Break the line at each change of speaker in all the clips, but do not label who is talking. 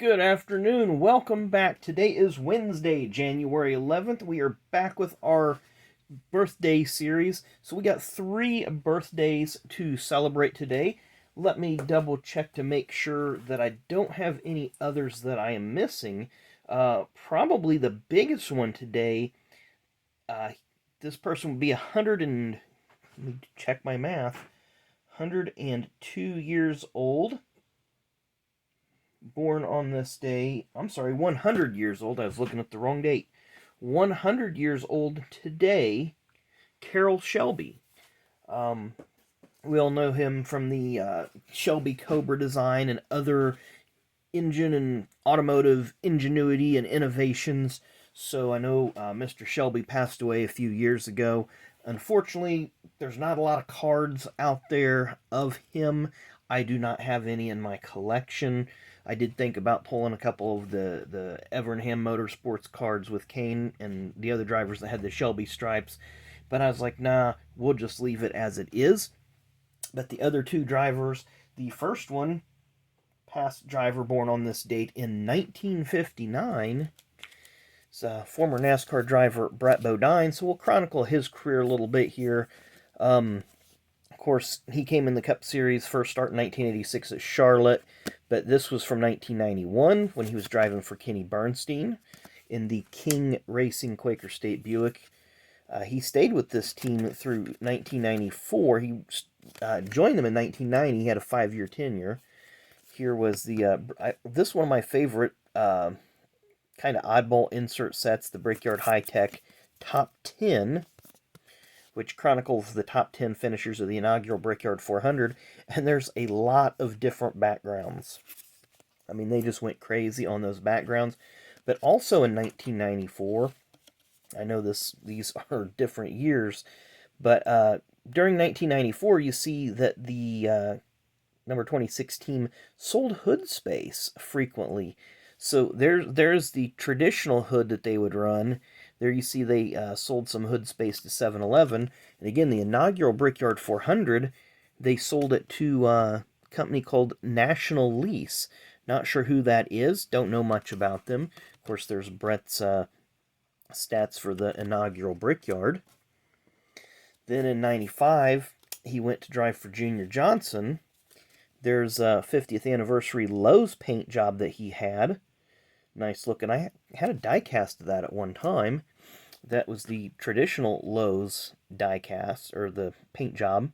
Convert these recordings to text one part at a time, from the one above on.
Good afternoon. Welcome back. Today is Wednesday, January 11th. We are back with our birthday series. So we got 3 birthdays to celebrate today. Let me double check to make sure that I don't have any others that I am missing. Probably the biggest one today, uh, this person would be 100 and, let me check my math, 102 years old. Born on this day, 100 years old. I was looking at the wrong date. 100 years old today, Carroll Shelby. Um, we all know him from the Shelby Cobra design and other engine and automotive ingenuity and innovations. So I know Mr. Shelby passed away a few years ago. Unfortunately, there's not a lot of cards out there of him. I do not have any in my collection. I did think about pulling a couple of the Evernham Motorsports cards with Kane and the other drivers that had the Shelby stripes, but I was like, nah, we'll just leave it as it is. But the other 2 drivers, the first one, past driver born on this date in 1959, it's former NASCAR driver Brett Bodine, so we'll chronicle his career a little bit here. Of course, he came in the Cup Series, first start in 1986 at Charlotte, but this was from 1991 when he was driving for Kenny Bernstein in the King Racing Quaker State Buick. He stayed with this team through 1994. He joined them in 1990. He had a 5-year tenure. Here was this one of my favorite kind of oddball insert sets, the Brickyard High Tech Top 10, which chronicles the top 10 finishers of the inaugural Brickyard 400, and there's a lot of different backgrounds. I mean, they just went crazy on those backgrounds. But also in 1994, I know these are different years, but during 1994, you see that the number 26 team sold hood space frequently. So there's the traditional hood that they would run. There you see they sold some hood space to 7-Eleven. And again, the inaugural Brickyard 400, they sold it to a company called National Lease. Not sure who that is. Don't know much about them. Of course, there's Brett's stats for the inaugural Brickyard. Then in 95, he went to drive for Junior Johnson. There's a 50th anniversary Lowe's paint job that he had. Nice looking. I had a die cast of that at one time. That was the traditional Lowe's die cast, or the paint job.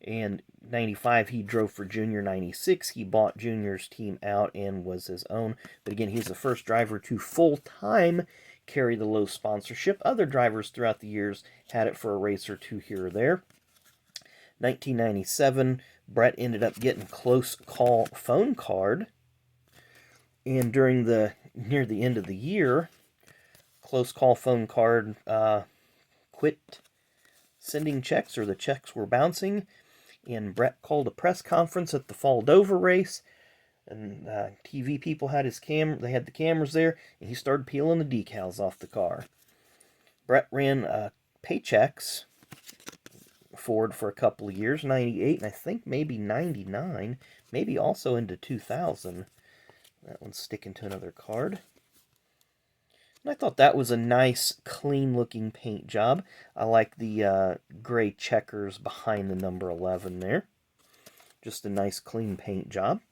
And 95, he drove for Junior. 96, he bought Junior's team out and was his own. But again, he's the first driver to full-time carry the Lowe's sponsorship. Other drivers throughout the years had it for a race or 2 here or there. 1997, Brett ended up getting close call phone card. And during near the end of the year, close call phone card quit sending checks, or the checks were bouncing, and Brett called a press conference at the Fall Dover race, and TV people had they had the cameras there, and he started peeling the decals off the car. Brett ran paychecks Ford for a couple of years, 98, and I think maybe 99, maybe also into 2000. That one's sticking to another card. And I thought that was a nice, clean-looking paint job. I like the gray checkers behind the number 11 there. Just a nice, clean paint job.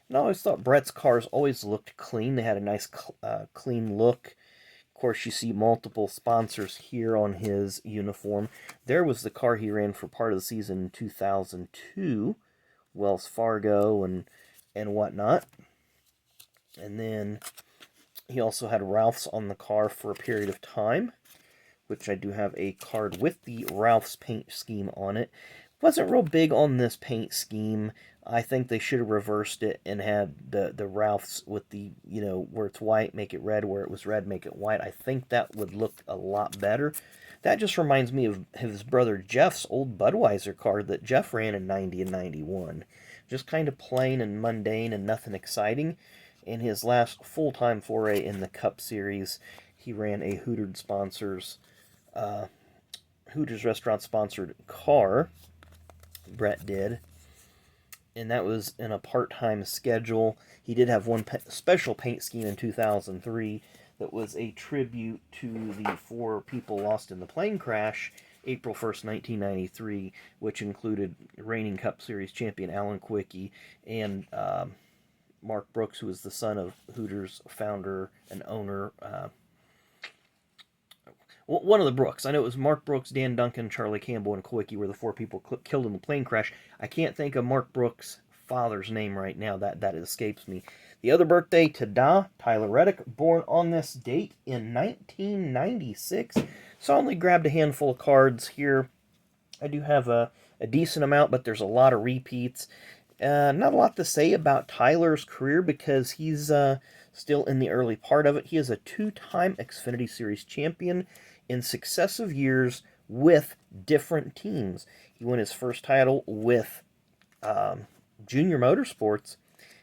And I always thought Brett's cars always looked clean. They had a nice, clean look. Of course, you see multiple sponsors here on his uniform. There was the car he ran for part of the season in 2002. Wells Fargo and whatnot. And then he also had Ralph's on the car for a period of time, which I do have a card with the Ralph's paint scheme on it. Wasn't real big on this paint scheme. I think they should have reversed it and had the Ralph's with the, where it's white, make it red, where it was red, make it white. I think that would look a lot better. That just reminds me of his brother Jeff's old Budweiser card that Jeff ran in 90 and 91. Just kind of plain and mundane and nothing exciting. In his last full-time foray in the Cup Series, he ran a Hooters restaurant-sponsored car. Brett did. and that was in a part-time schedule. He did have one special paint scheme in 2003 that was a tribute to the 4 people lost in the plane crash, April 1st, 1993, which included reigning Cup Series champion Alan Quickie and Mark Brooks, who was the son of Hooters founder and owner. One of the Brooks. I know it was Mark Brooks, Dan Duncan, Charlie Campbell, and Quickie were the 4 people killed in the plane crash. I can't think of Mark Brooks' father's name right now. That escapes me. The other birthday, Tyler Reddick, born on this date in 1996. So I only grabbed a handful of cards here. I do have a decent amount, but there's a lot of repeats. Not a lot to say about Tyler's career because he's still in the early part of it. He is a 2-time Xfinity Series champion in successive years with different teams. He won his first title with Junior Motorsports.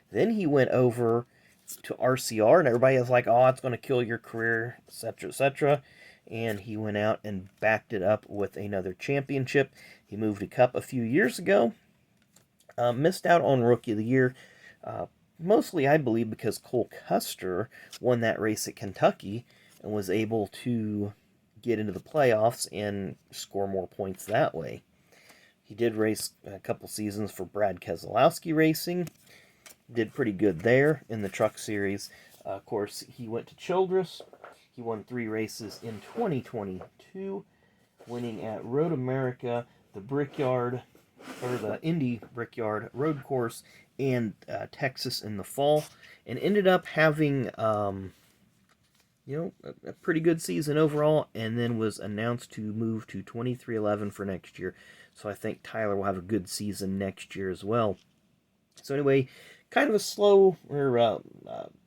Then he went over to RCR, and everybody was like, oh, it's going to kill your career, etc., etc. And he went out and backed it up with another championship. He moved to Cup a few years ago. Missed out on Rookie of the Year, mostly, I believe, because Cole Custer won that race at Kentucky and was able to get into the playoffs and score more points that way. He did race a couple seasons for Brad Keselowski Racing. Did pretty good there in the Truck Series. Of course, he went to Childress. He won 3 races in 2022, winning at Road America, the Brickyard, or the Indy Brickyard Road Course, and Texas in the fall, and ended up having a pretty good season overall, and then was announced to move to 2311 for next year. So I think Tyler will have a good season next year as well. So anyway, kind of a slow, or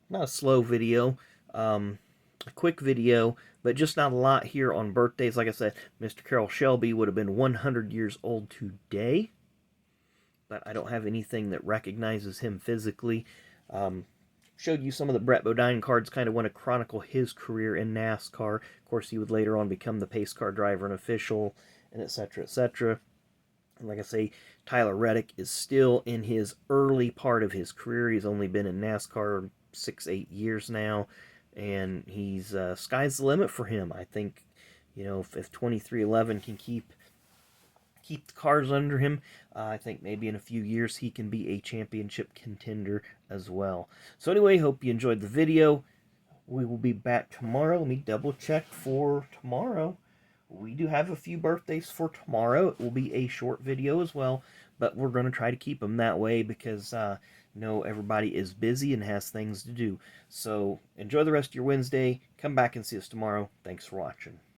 not a slow video, a quick video, but just not a lot here on birthdays. Like I said, Mr. Carroll Shelby would have been 100 years old today, but I don't have anything that recognizes him physically. Showed you some of the Brett Bodine cards, kind of want to chronicle his career in NASCAR. Of course, he would later on become the pace car driver and official, and etc., etc. And like I say, Tyler Reddick is still in his early part of his career. He's only been in NASCAR 6-8 years now, and he's sky's the limit for him. I think, if 2311 can keep the cars under him, I think maybe in a few years he can be a championship contender as well. So anyway, hope you enjoyed the video. We will be back tomorrow. Let me double check for tomorrow. We do have a few birthdays for tomorrow. It will be a short video as well, but we're going to try to keep them that way because everybody is busy and has things to do. So enjoy the rest of your Wednesday. Come back and see us tomorrow. Thanks for watching.